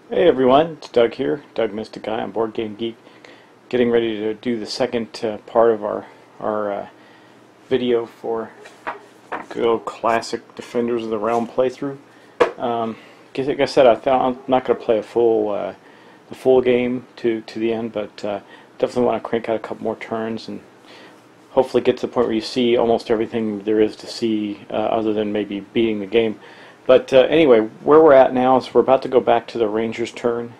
Hey everyone, it's Doug here, Doug Mystic Guy on Board Game Geek, getting ready to do the second part of our video for good old classic Defenders of the Realm playthrough. Like I said, I'm not going to play the full game to the end, but definitely want to crank out a couple more turns and hopefully get to the point where you see almost everything there is to see, other than maybe beating the game. But anyway, where we're at now is we're about to go back to the Ranger's turn,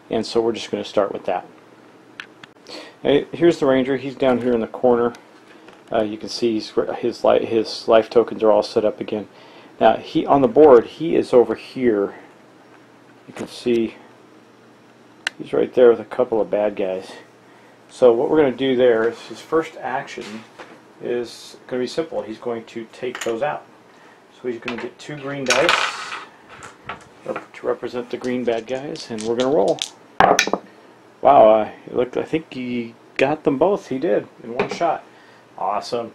and so we're just going to start with that. Here's the Ranger. He's down here in the corner. You can see his life tokens are all set up again. Now, on the board, he is over here. You can see he's right there with a couple of bad guys. So what we're going to do there is his first action is going to be simple. He's going to take those out. So he's going to get 2 green dice to represent the green bad guys, and we're going to roll. Wow, I think he got them both. He did, in one shot. Awesome.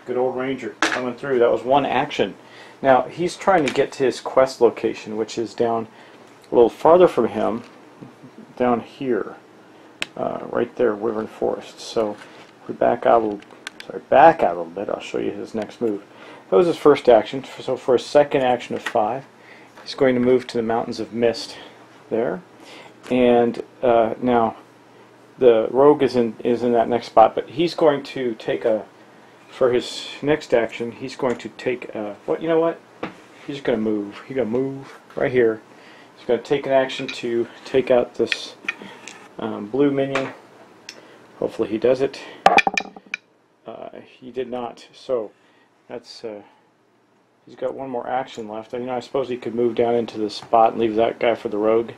Good old Ranger coming through. That was one action. Now, he's trying to get to his quest location, which is down a little farther from him, down here. Right there, Wyvern Forest. So, if we back out a little bit, I'll show you his next move. That was his first action. So for his second action of 5, he's going to move to the Mountains of Mist there. And now the rogue is in that next spot, but he's going to take for his next action, he's going to take you know what? He's going to move. He's going to move right here. He's going to take an action to take out this blue minion. Hopefully he does it. He did not. So that's he's got one more action left. I suppose he could move down into the spot and leave that guy for the rogue.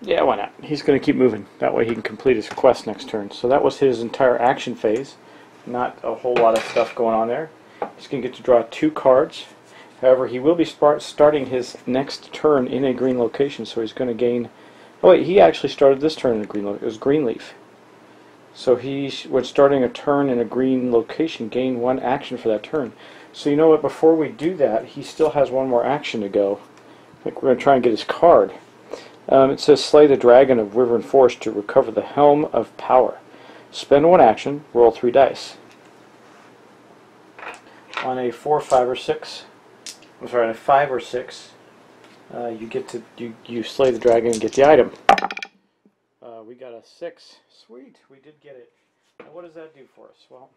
Yeah, why not? He's going to keep moving. That way he can complete his quest next turn. So that was his entire action phase. Not a whole lot of stuff going on there. He's going to get to draw 2 cards. However, he will be starting his next turn in a green location, so he's going to gain... Oh wait, he actually started this turn in a green location. It was Greenleaf. So he, when starting a turn in a green location, gain 1 action for that turn. So you know what, before we do that, he still has 1 more action to go. I think we're going to try and get his card. It says, slay the dragon of Wyvern Forest to recover the Helm of Power. Spend 1 action, roll 3 dice. On a 4, 5, or 6, I'm sorry, on a 5 or 6, you get to you slay the dragon and get the item. We got a 6. Sweet, we did get it. Now what does that do for us? Well,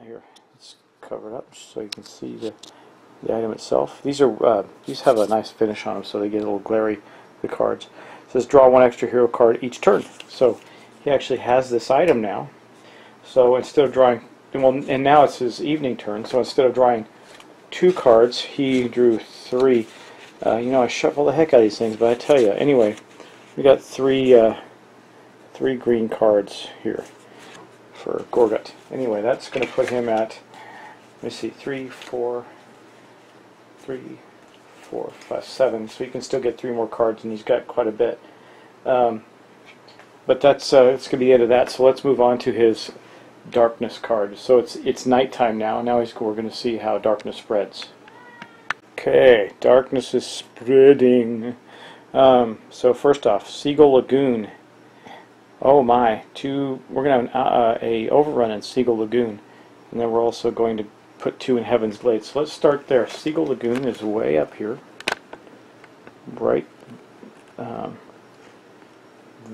here, let's cover it up so you can see the item itself. These have a nice finish on them, so they get a little glary, the cards. It says draw 1 extra hero card each turn. So he actually has this item now. So instead of drawing, and now it's his evening turn, so instead of drawing 2 cards, he drew 3. I shuffle the heck out of these things, but I tell you, anyway, we got 3 green cards here for Gorgut. Anyway, that's going to put him at, let me see, 3, 4, 5, 7. So he can still get 3 more cards, and he's got quite a bit. But that's it's going to be the end of that. So let's move on to his darkness card. So it's nighttime now. Now we're going to see how darkness spreads. Okay, darkness is spreading. So first off, Seagull Lagoon. Oh my, we're going to have a overrun in Seagull Lagoon, and then we're also going to put 2 in Heaven's Glade. So let's start there. Seagull Lagoon is way up here, right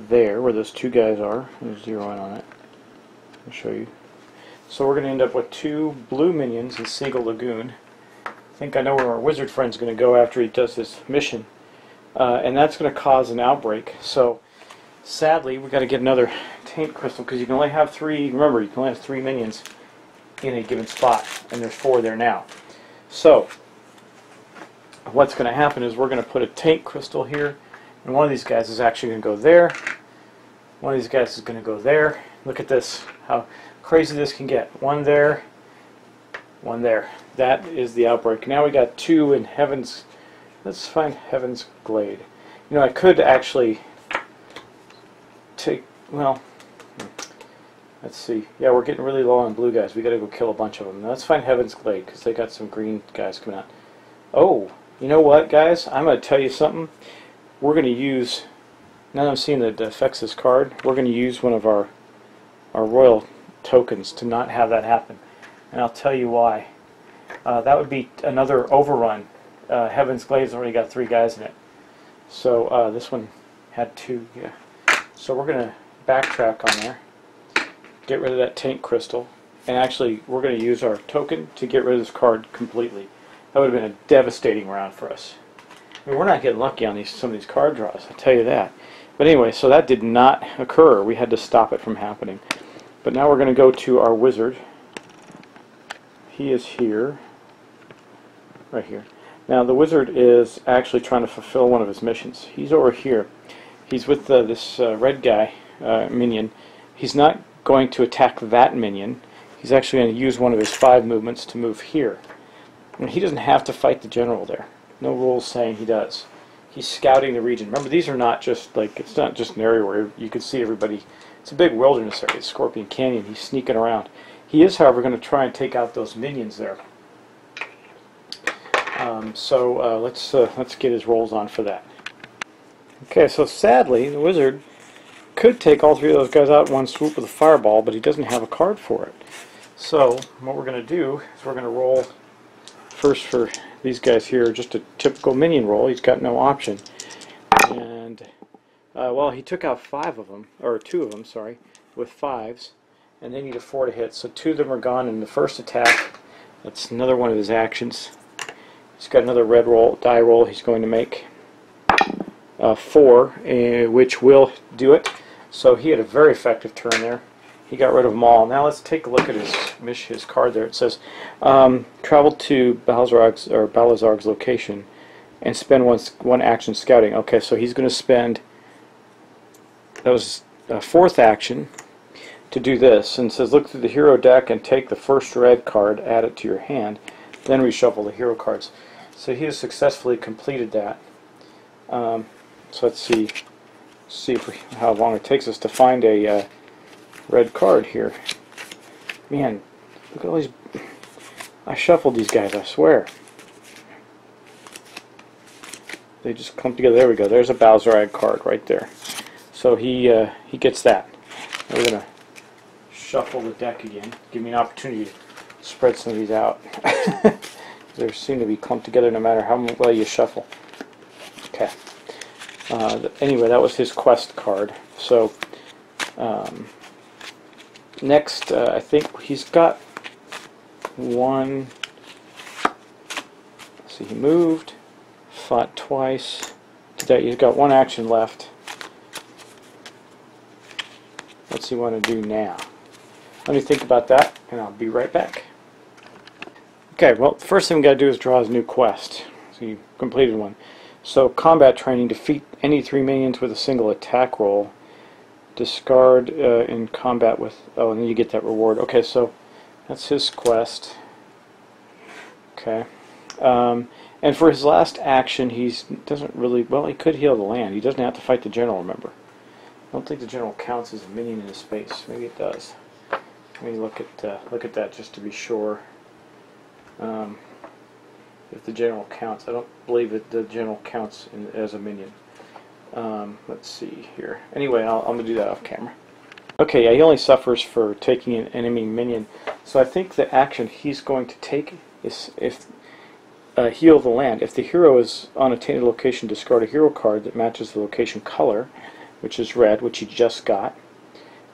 there where those 2 guys are. There's 0 in on it. I'll show you. So we're going to end up with 2 blue minions in Seagull Lagoon. I think I know where our wizard friend's going to go after he does this mission, and that's going to cause an outbreak. So sadly, we've got to get another taint crystal, because you can only have 3. Remember, you can only have 3 minions in a given spot, and there's 4 there now. So what's going to happen is we're going to put a taint crystal here, and one of these guys is actually going to go there. One of these guys is going to go there. Look at this, how crazy this can get. 1 there, 1 there. That is the outbreak. Now we got 2 in Heaven's. Let's find Heaven's Glade. I could actually take, well, let's see. Yeah, we're getting really low on blue guys. We got to go kill a bunch of them. Now let's find Heaven's Glade, because they got some green guys coming out. Oh, You know what, guys? I'm going to tell you something. We're going to use, now that I'm seeing that it affects this card, we're going to use one of our royal tokens to not have that happen. And I'll tell you why. That would be another overrun. Heaven's Glade's already got 3 guys in it. So this one had 2. Yeah. So we're going to backtrack on there, get rid of that taint crystal, and actually we're going to use our token to get rid of this card completely. That would have been a devastating round for us. I mean, we're not getting lucky on some of these card draws, I'll tell you that. But anyway, so that did not occur. We had to stop it from happening. But now we're going to go to our wizard. He is here, right here. Now the wizard is actually trying to fulfill one of his missions. He's over here. He's with this red guy, minion. He's not going to attack that minion. He's actually going to use one of his 5 movements to move here. And he doesn't have to fight the general there. No rules saying he does. He's scouting the region. Remember, these are not just like, it's not just an area where you can see everybody. It's a big wilderness area, Scorpion Canyon. He's sneaking around. He is, however, going to try and take out those minions there. Let's get his rolls on for that. Okay, so sadly, the wizard could take all 3 of those guys out in one swoop with a fireball, but he doesn't have a card for it. So what we're going to do is we're going to roll first for these guys here, just a typical minion roll. He's got no option. And, well, he took out 5 of them, or 2 of them, sorry, with 5s, and they need a 4 to hit. So 2 of them are gone in the first attack. That's another one of his actions. He's got another red die roll he's going to make. 4, which will do it. So he had a very effective turn there. He got rid of them all. Now let's take a look at his card there. It says, travel to Balazar's location and spend one action scouting. Okay, so he's going to spend, that was a 4th action to do this. And it says, look through the hero deck and take the first red card, add it to your hand, then reshuffle the hero cards. So he has successfully completed that. So let's see how long it takes us to find a red card here. Man, look at all these. I shuffled these guys, I swear. They just clump together. There we go. There's a Balzarag card right there. So he gets that. Now we're going to shuffle the deck again. Give me an opportunity to spread some of these out. They seem to be clumped together no matter how well you shuffle. Okay. Anyway, that was his quest card. So next, I think he's got one. Let's see, he moved, fought twice. He's got 1 action left. What's he want to do now? Let me think about that, and I'll be right back. Okay, well, the first thing we got to do is draw his new quest. So he completed one. So combat training: defeat any 3 minions with a single attack roll. Discard in combat with, oh, and then you get that reward. Okay, so that's his quest. Okay, and for his last action, he doesn't really, well, he could heal the land. He doesn't have to fight the general, remember. I don't think the general counts as a minion in his space. Maybe it does. Let me look at that just to be sure. If the general counts, I don't believe that the general counts as a minion. Let's see here. Anyway, I'm going to do that off camera. Okay, yeah, he only suffers for taking an enemy minion. So I think the action he's going to take is heal the land. If the hero is on a tainted location, discard a hero card that matches the location color, which is red, which he just got,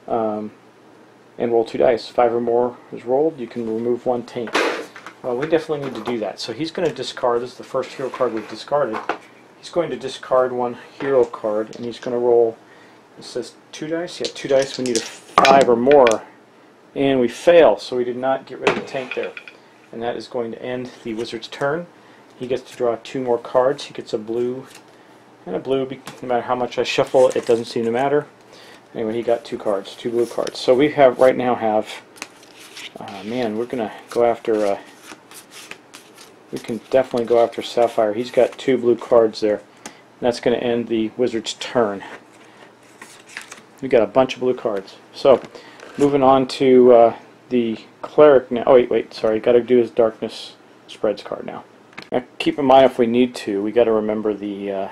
and roll 2 dice. 5 or more is rolled, you can remove 1 taint. Well, we definitely need to do that. So he's going to discard, this is the first hero card we've discarded. He's going to discard 1 hero card, and he's going to roll, it says 2 dice? Yeah, 2 dice. We need a 5 or more, and we fail, so we did not get rid of the taint there. And that is going to end the wizard's turn. He gets to draw 2 more cards. He gets a blue and a blue. No matter how much I shuffle, it doesn't seem to matter. Anyway, he got 2 cards, 2 blue cards. So we right now have, man, we're going to go after, we can definitely go after Sapphire. He's got 2 blue cards there. And that's going to end the wizard's turn. We got a bunch of blue cards. So, moving on to the Cleric now. Oh, wait, sorry. Got to do his Darkness Spreads card now. Now, keep in mind, if we need to, we got to remember the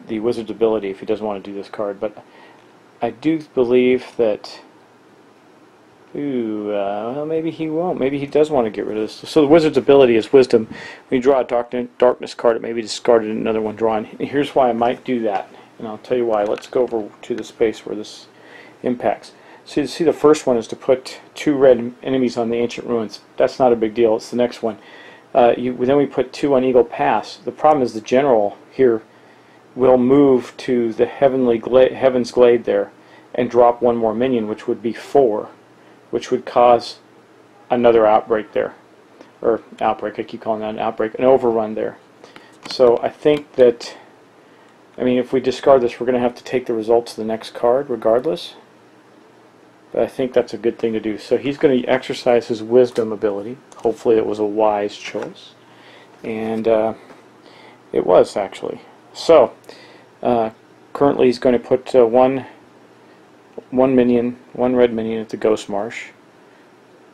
wizard's ability if he doesn't want to do this card. But I do believe that. Well, maybe he won't. Maybe he does want to get rid of this. So the wizard's ability is wisdom. When you draw a darkness card, it may be discarded and another one drawn. And here's why I might do that, and I'll tell you why. Let's go over to the space where this impacts. So you see the first one is to put 2 red enemies on the ancient ruins. That's not a big deal. It's the next one. Then we put 2 on Eagle Pass. The problem is the general here will move to the Heaven's Glade there and drop 1 more minion, which would be 4. Which would cause another outbreak there. Or outbreak, I keep calling that an outbreak, an overrun there. So I think that, I mean, if we discard this, we're going to have to take the results of the next card regardless. But I think that's a good thing to do. So he's going to exercise his wisdom ability. Hopefully it was a wise choice. And it was, actually. So, currently he's going to put one red minion at the Ghost Marsh,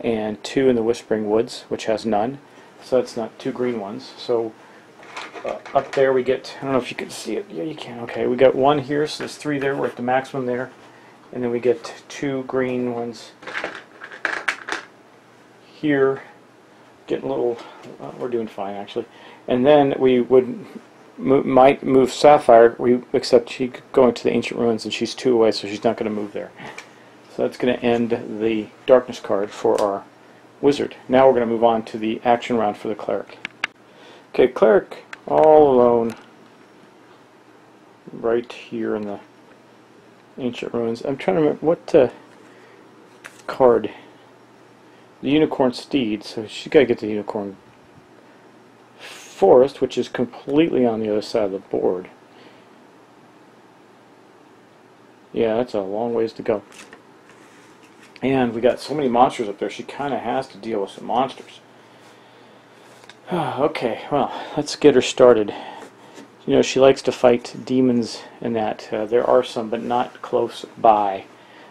and 2 in the Whispering Woods, which has none. So that's not 2 green ones. So up there we get, I don't know if you can see it. Yeah, you can. Okay, we got 1 here, so there's 3 there. We're at the maximum there. And then we get 2 green ones here. Getting a little, we're doing fine actually. And then we would might move Sapphire, except she's going to the Ancient Ruins and she's 2 away, so she's not going to move there. So that's going to end the Darkness card for our Wizard. Now we're going to move on to the action round for the Cleric. Okay, Cleric all alone right here in the Ancient Ruins. I'm trying to remember what card. The Unicorn Steed, so she's got to get the Unicorn Forest, which is completely on the other side of the board. Yeah, that's a long ways to go. And we got so many monsters up there, she kind of has to deal with some monsters. Okay, well, let's get her started. You know, she likes to fight demons and that. There are some, but not close by.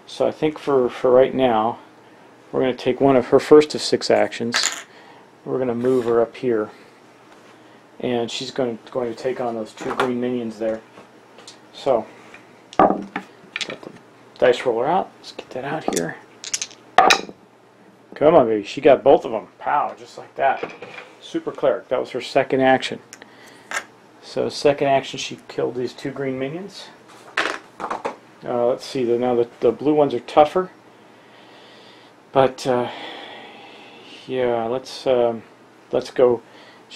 So I think for right now, we're going to take one of her first of 6 actions. We're going to move her up here. And she's going to take on those 2 green minions there. So, got the dice roller out. Let's get that out here. Come on, baby. She got both of them. Pow, just like that. Super Cleric. That was her second action. So, second action, she killed these 2 green minions. Let's see. Now the blue ones are tougher. But yeah, let's go.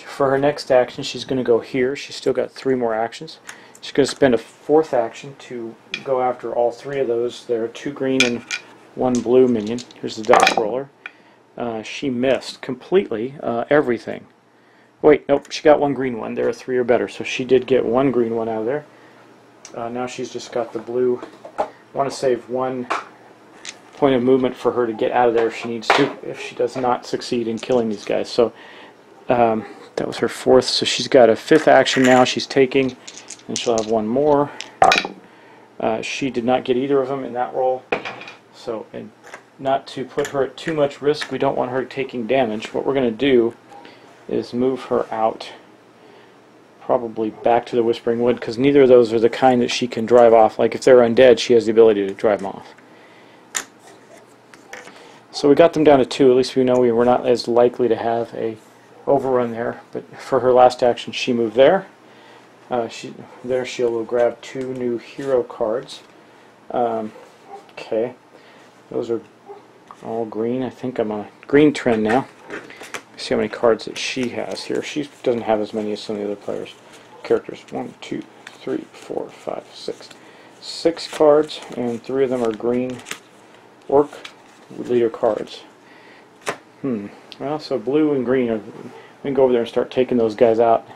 For her next action, she's going to go here. She's still got 3 more actions. She's going to spend a 4th action to go after all 3 of those. There are 2 green and 1 blue minion. Here's the dice roller. She missed completely everything. Wait, nope, she got 1 green one. There are 3 or better, so she did get 1 green one out of there. Now she's just got the blue. I want to save 1 point of movement for her to get out of there if she needs to, if she does not succeed in killing these guys. So that was her 4th, so she's got a 5th action now she's taking, and she'll have 1 more. She did not get either of them in that roll, so and not to put her at too much risk, we don't want her taking damage. What we're going to do is move her out, probably back to the Whispering Wood, because neither of those are the kind that she can drive off. Like if they're undead, she has the ability to drive them off. So we got them down to 2. At least we know we were not as likely to have a overrun there. But for her last action, she moved there. She'll grab 2 new hero cards. Okay, those are all green. I think I'm on a green trend now. Let's see how many cards that she has here. She doesn't have as many as some of the other characters. 1, 2, 3, 4, 5, 6. 6 cards, and 3 of them are green orc leader cards. Well, so blue and green we can go over there and start taking those guys out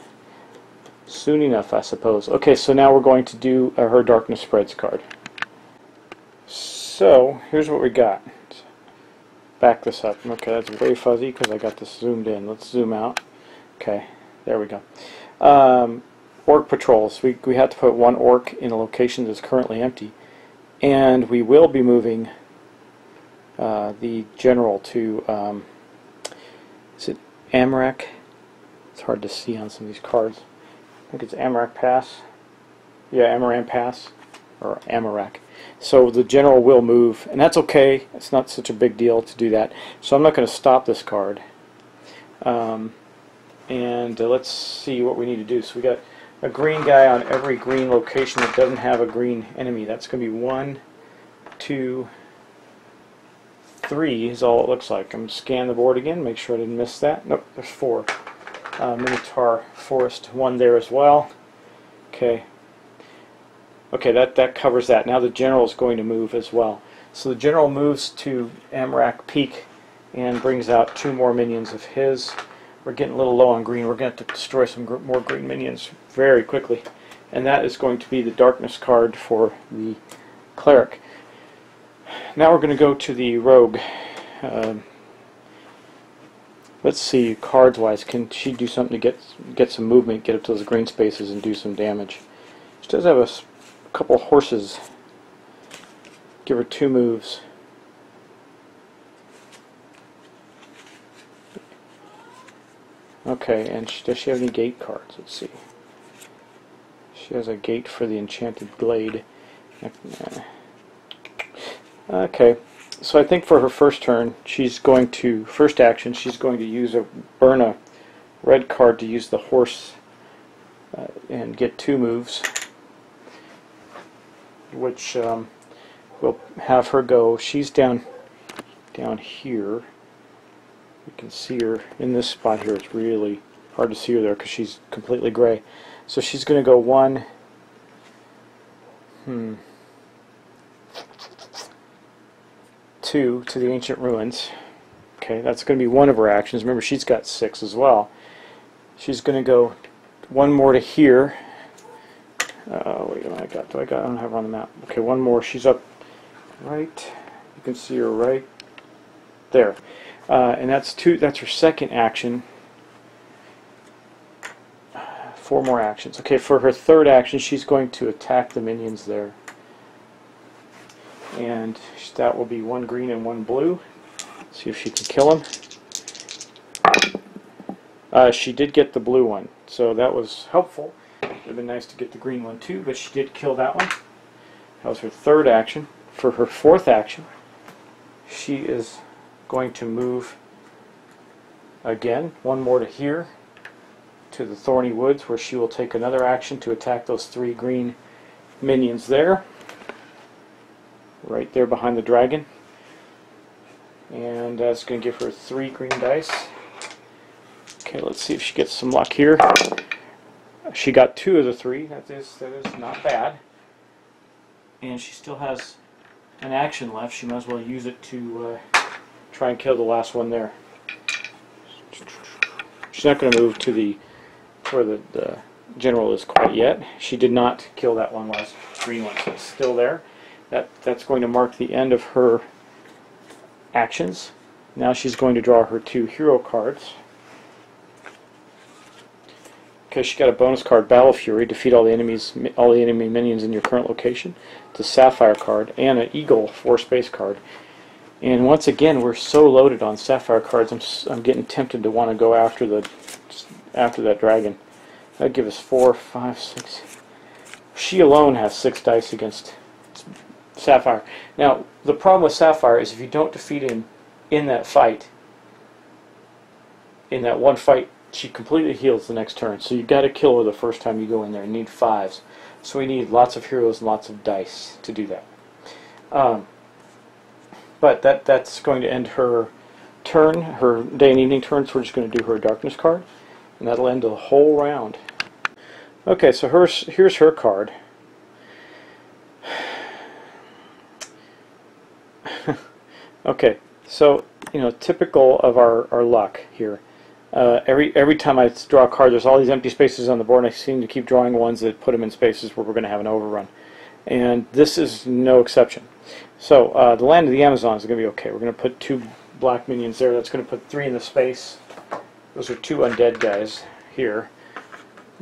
soon enough, I suppose. Okay, so now we're going to do her Darkness Spreads card. So here's what we got. Back this up. Okay, that's very fuzzy because I got this zoomed in. Let's zoom out. Okay, there we go. Orc patrols. We have to put 1 orc in a location that's currently empty, and we will be moving the general to Amarak. It's hard to see on some of these cards. I think it's Amarak Pass. Yeah, Amaran Pass, or Amarak. So the general will move, and that's okay. It's not such a big deal to do that. So I'm not going to stop this card. Let's see what we need to do. So we got a green guy on every green location that doesn't have a green enemy. That's going to be 1, 2, 3 is all it looks like. I'm going to scan the board again, make sure I didn't miss that. Nope, there's 4. Minotaur Forest, 1 there as well. Okay. Okay, that covers that. Now the general is going to move as well. So the general moves to Amarak Peak and brings out 2 more minions of his. We're getting a little low on green. We're going to have to destroy some more green minions very quickly. And that is going to be the darkness card for the Cleric. Now we're going to go to the Rogue. Let's see, cards-wise, can she do something to get some movement, get up to those green spaces and do some damage? She does have a couple horses. Give her 2 moves. Okay, and does she have any gate cards? Let's see. She has a gate for the Enchanted Glade. Okay, so I think for her first turn, first action, she's going to burn a red card to use the horse and get 2 moves, which will have her go. She's down here. You can see her in this spot here. It's really hard to see her there because she's completely gray. So she's going to go 1, 2 to the Ancient Ruins. Okay, that's going to be one of her actions. Remember, she's got 6 as well. She's going to go 1 more to here. Wait, what I don't have her on the map. Okay, 1 more. She's up right. You can see her right there. And that's her second action. 4 more actions. Okay, for her third action, she's going to attack the minions there. And that will be 1 green and 1 blue. See if she can kill him. She did get the blue one, so that was helpful. It would have been nice to get the green one too, but she did kill that one. That was her third action. For her fourth action, she is going to move again, 1 more to here, to the Thorny Woods, where she will take another action to attack those 3 green minions there, right there behind the dragon. And that's going to give her 3 green dice. Okay, let's see if she gets some luck here. She got 2 of the 3. That is not bad. And she still has an action left. She might as well use it to try and kill the last one there. She's not going to move to where the general is quite yet. She did not kill that one last green one, so it's still there. That's going to mark the end of her actions. Now she's going to draw her 2 hero cards. Okay, she got a bonus card, Battle Fury, defeat all the enemy minions in your current location. It's a Sapphire card and an Eagle 4-space card. And once again, we're so loaded on Sapphire cards. I'm getting tempted to want to go after that dragon. That'd give us 4, 5, 6. She alone has 6 dice against Sapphire. Now, the problem with Sapphire is if you don't defeat him in that fight, in that one fight, she completely heals the next turn. So you've got to kill her the first time you go in there. You need 5s. So we need lots of heroes and lots of dice to do that. But that's going to end her turn, her day and evening turn, so we're just going to do her darkness card. And that'll end the whole round. Okay, so here's her card. Okay, so, typical of our luck here. Every time I draw a card, there's all these empty spaces on the board, and I seem to keep drawing ones that put them in spaces where we're going to have an overrun. And this is no exception. So, the Land of the Amazons is going to be okay. We're going to put 2 black minions there. That's going to put 3 in the space. Those are 2 undead guys here.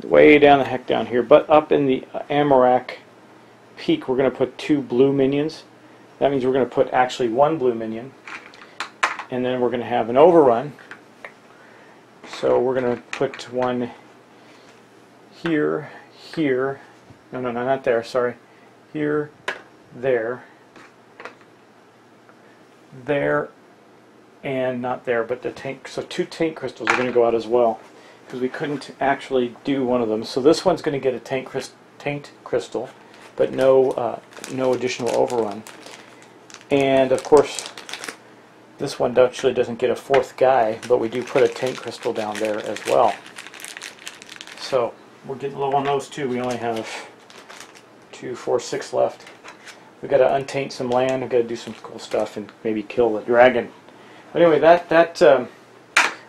Way down the heck down here. But up in the Amarak Peak, we're going to put 2 blue minions. That means we're going to put actually 1 blue minion. And then we're going to have an overrun. So we're going to put one here, here. No, not there. Sorry. Here, there, there, and not there. But the tank. So 2 tank crystals are going to go out as well, because we couldn't actually do one of them. So this one's going to get a tanked crystal, but no additional overrun. And of course, this one actually doesn't get a 4th guy, but we do put a tank crystal down there as well. So we're getting low on those too. We only have 2, 4, 6 left. We've got to untaint some land. We've got to do some cool stuff and maybe kill the dragon. But anyway,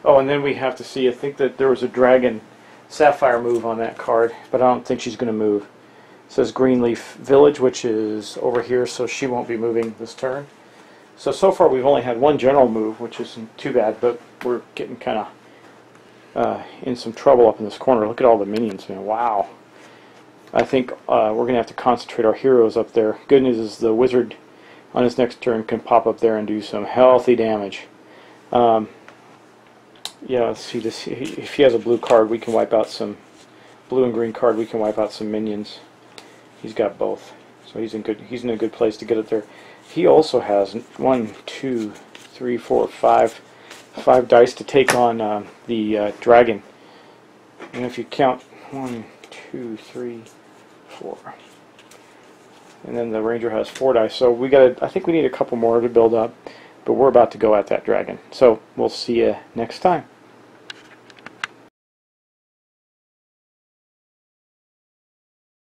oh, and then we have to see. I think that there was a dragon sapphire move on that card, but I don't think she's going to move. It says Greenleaf Village, which is over here, so she won't be moving this turn. So far we've only had 1 general move, which isn't too bad, but we're getting kind of in some trouble up in this corner. Look at all the minions, man. Wow. I think we're going to have to concentrate our heroes up there. Good news is the wizard on his next turn can pop up there and do some healthy damage. Yeah, let's see this. If he has a blue card, we can wipe out some blue and green card. We can wipe out some minions. He's got both, so he's in a good place to get it there. He also has 1, 2, 3, 4, 5 dice to take on the dragon. And if you count 1, 2, 3, 4, and then the ranger has 4 dice. So I think we need a couple more to build up, but we're about to go at that dragon. So we'll see you next time.